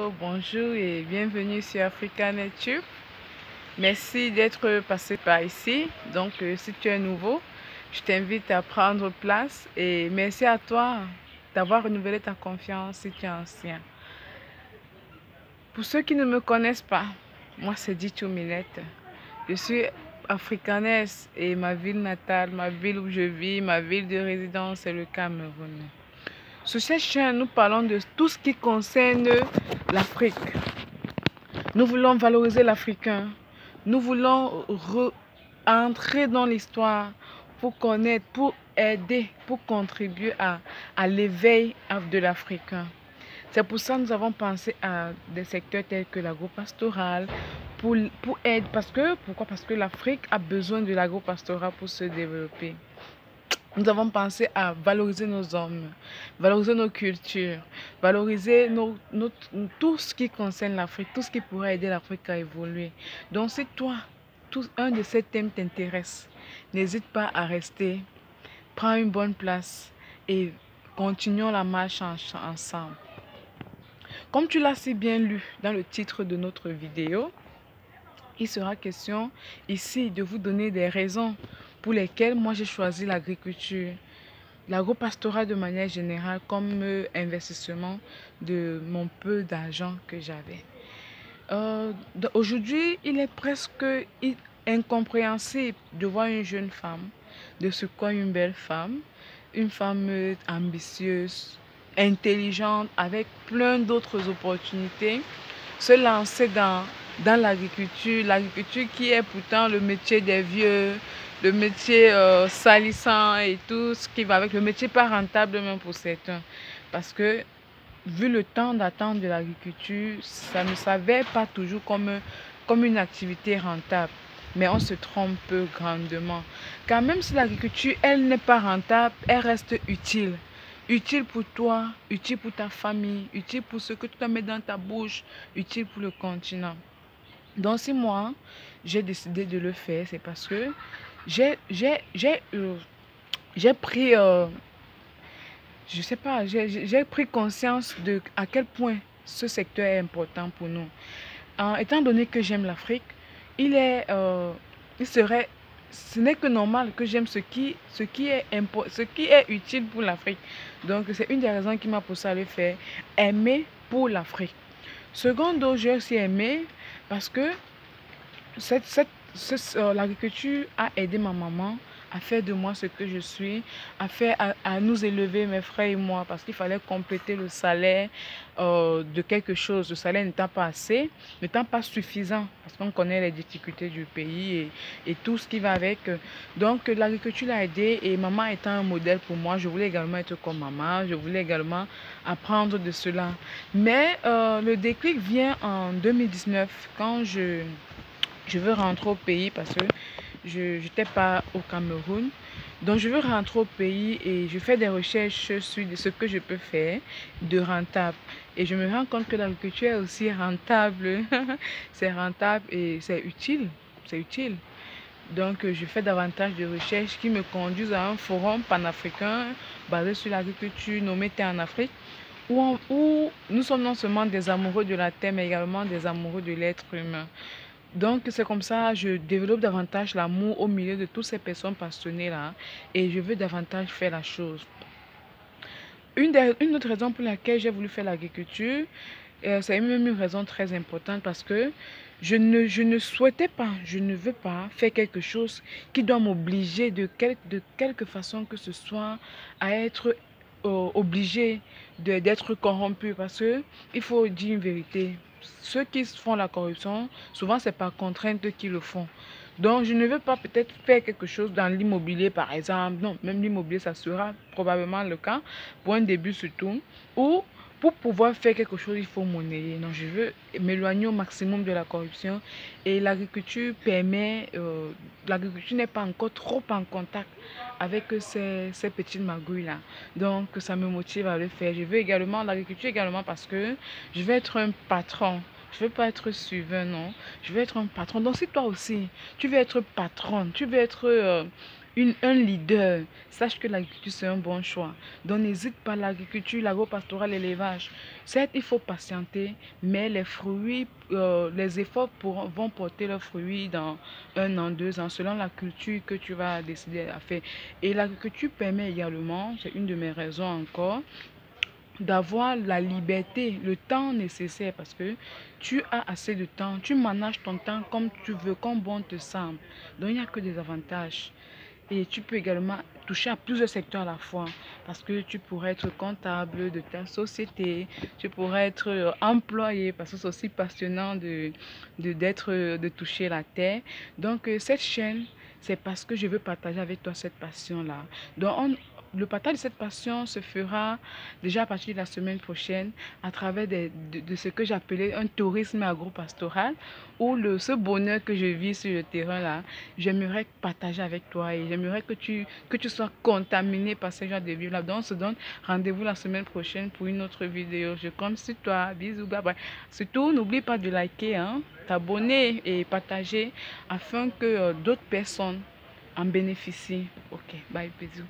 Hello, bonjour et bienvenue sur AfricaNetTube. Merci d'être passé par ici. Donc, si tu es nouveau, je t'invite à prendre place et merci à toi d'avoir renouvelé ta confiance si tu es ancien. Pour ceux qui ne me connaissent pas, moi c'est Ditou Minette. Je suis africanaise et ma ville natale, ma ville où je vis, ma ville de résidence, c'est le Cameroun. Sur cette chaîne, nous parlons de tout ce qui concerne l'Afrique. Nous voulons valoriser l'Africain. Nous voulons entrer dans l'histoire pour connaître, pour aider, pour contribuer à l'éveil de l'Africain. C'est pour ça que nous avons pensé à des secteurs tels que l'agropastoral, pour aider. Pourquoi? Parce que l'Afrique a besoin de l'agropastoral pour se développer. Nous avons pensé à valoriser nos hommes, valoriser nos cultures, valoriser tout ce qui concerne l'Afrique, tout ce qui pourrait aider l'Afrique à évoluer. Donc si toi, un de ces thèmes t'intéresse, n'hésite pas à rester, prends une bonne place et continuons la marche ensemble. Comme tu l'as si bien lu dans le titre de notre vidéo, il sera question ici de vous donner des raisons pour lesquelles moi j'ai choisi l'agriculture, l'agropastorat de manière générale comme investissement de mon peu d'argent que j'avais. Aujourd'hui, il est presque incompréhensible de voir une jeune femme, de ce quoi une belle femme, une femme ambitieuse, intelligente, avec plein d'autres opportunités, se lancer dans l'agriculture qui est pourtant le métier des vieux, le métier salissant et tout ce qui va avec, le métier pas rentable même pour certains. Parce que, vu le temps d'attente de l'agriculture, ça ne s'avère pas toujours comme une activité rentable. Mais on se trompe grandement. Car même si l'agriculture, elle n'est pas rentable, elle reste utile. Utile pour toi, utile pour ta famille, utile pour ce que tu dois mettre dans ta bouche, utile pour le continent. Donc si moi, j'ai décidé de le faire, c'est parce que j'ai pris, je sais pas, j'ai pris conscience de à quel point ce secteur est important pour nous. Étant donné que j'aime l'Afrique, ce n'est que normal que j'aime ce qui est utile pour l'Afrique. Donc c'est une des raisons qui m'a poussé à le faire, aimer pour l'Afrique. Secondo, j'ai aussi aimé parce que l'agriculture a aidé ma maman à faire de moi ce que je suis, à nous élever, mes frères et moi, parce qu'il fallait compléter le salaire de quelque chose. Le salaire n'étant pas assez, n'étant pas suffisant, parce qu'on connaît les difficultés du pays et tout ce qui va avec. Donc l'agriculture l'a aidé et maman étant un modèle pour moi, je voulais également être comme maman, je voulais également apprendre de cela. Mais le déclic vient en 2019 quand je veux rentrer au pays parce que je n'étais pas au Cameroun. Donc je veux rentrer au pays et je fais des recherches sur ce que je peux faire de rentable. Et je me rends compte que l'agriculture est aussi rentable. C'est rentable et c'est utile. C'est utile. Donc je fais davantage de recherches qui me conduisent à un forum panafricain basé sur l'agriculture nommé Terre en Afrique, où nous sommes non seulement des amoureux de la terre, mais également des amoureux de l'être humain. Donc c'est comme ça que je développe davantage l'amour au milieu de toutes ces personnes passionnées là et je veux davantage faire la chose. Une autre raison pour laquelle j'ai voulu faire l'agriculture, c'est même une raison très importante parce que je ne souhaitais pas, je ne veux pas faire quelque chose qui doit m'obliger de quelque façon que ce soit à être obligé d'être corrompu parce que il faut dire une vérité. Ceux qui font la corruption, souvent c'est par contrainte qu'ils le font. Donc je ne veux pas peut-être faire quelque chose dans l'immobilier par exemple. Non, même l'immobilier ça sera probablement le cas pour un début surtout. Ou pour pouvoir faire quelque chose, il faut monnayer. Non, je veux m'éloigner au maximum de la corruption. Et l'agriculture permet, l'agriculture n'est pas encore trop en contact avec ces petites magouilles-là. Donc, ça me motive à le faire. Je veux également l'agriculture également parce que je veux être un patron. Je ne veux pas être suiveur, non. Je veux être un patron. Donc, si toi aussi, tu veux être patron, tu veux être un leader, sache que l'agriculture c'est un bon choix. Donc n'hésite pas, l'agriculture, l'agro-pastoral, l'élevage. Certes, il faut patienter, mais les fruits, les efforts vont porter leurs fruits dans 1 an, 2 ans, selon la culture que tu vas décider à faire. Et l'agriculture permet également, c'est une de mes raisons encore, d'avoir la liberté, le temps nécessaire parce que tu as assez de temps, tu manages ton temps comme tu veux, comme bon te semble. Donc il n'y a que des avantages. Et tu peux également toucher à plusieurs secteurs à la fois parce que tu pourrais être comptable de ta société, tu pourrais être employé parce que c'est aussi passionnant de toucher la terre. Donc cette chaîne, c'est parce que je veux partager avec toi cette passion-là. Donc le partage de cette passion se fera déjà à partir de la semaine prochaine à travers de ce que j'appelais un tourisme agro-pastoral où ce bonheur que je vis sur le terrain là, j'aimerais partager avec toi et j'aimerais que tu sois contaminé par ce genre de vie là. Donc on se donne rendez-vous la semaine prochaine pour une autre vidéo. Je compte sur toi. Bisous, bye bye. Surtout, n'oublie pas de liker, hein, t'abonner et partager afin que d'autres personnes en bénéficient. Ok, bye, bisous.